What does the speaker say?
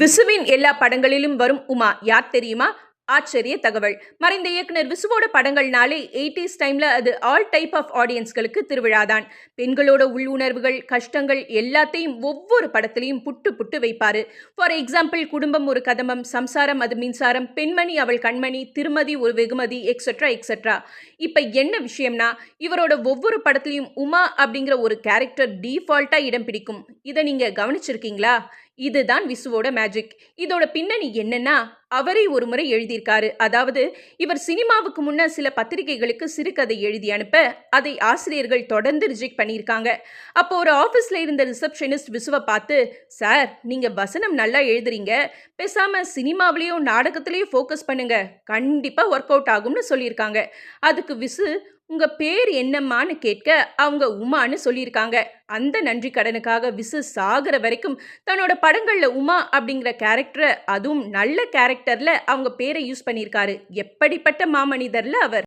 விசுவின் எல்லா படங்களிலும் வரும் உமா யார் தெரியுமா? ஆச்சரிய தகவல். மறைந்த இயக்குனர் விசுவோட படங்கள்னாலே 80s டைம்ல அது ஆல் டைப் ஆஃப் ஆடியன்ஸ்களுக்கு திருவிழாதான். பெண்களோட உள்ளுணர்வுகள், கஷ்டங்கள் எல்லாத்தையும் ஒவ்வொரு படத்திலையும் புட்டு புட்டு வைப்பாரு. ஃபார் எக்ஸாம்பிள் குடும்பம் ஒரு கதம்பம், சம்சாரம் அது மின்சாரம், பெண்மணி அவள் கண்மணி, திருமதி ஒரு வெகுமதி, எக்ஸெட்ரா எக்ஸெட்ரா. இப்ப என்ன விஷயம்னா, இவரோட ஒவ்வொரு படத்திலையும் உமா அப்படிங்கிற ஒரு கேரக்டர் டீஃபால்ட்டா இடம் பிடிக்கும். இதை நீங்க கவனிச்சிருக்கீங்களா? இதுதான் விசுவோட மேஜிக். இதோட பின்னணி என்னன்னா, அவரே ஒரு முறை எழுதியிருக்காரு. அதாவது இவர் சினிமாவுக்கு முன்ன சில பத்திரிகைகளுக்கு சிறுகதை எழுதி அனுப்ப அதை ஆசிரியர்கள் தொடர்ந்து ரிஜெக்ட் பண்ணியிருக்காங்க. அப்போ ஒரு ஆஃபீஸில் இருந்த ரிசப்ஷனிஸ்ட் விசுவை பார்த்து, சார் நீங்க வசனம் நல்லா எழுதுறீங்க, பேசாம சினிமாவிலையும் நாடகத்திலையும் ஃபோக்கஸ் பண்ணுங்க, கண்டிப்பா ஒர்க் அவுட் ஆகும்னு சொல்லியிருக்காங்க. அதுக்கு விசு, உங்க பேர் என்னம்மான்னு கேட்க அவங்க உமான்னு சொல்லியிருக்காங்க. அந்த நன்றி கடனுக்காக விசு சாகிற வரைக்கும் தன்னோட படங்கள்ல உமா அப்படிங்கிற கேரக்டரை, அதுவும் நல்ல கேரக்டர்ல அவங்க பேரை யூஸ் பண்ணியிருக்காரு. எப்படிப்பட்ட மாமனிதர்ல அவர்.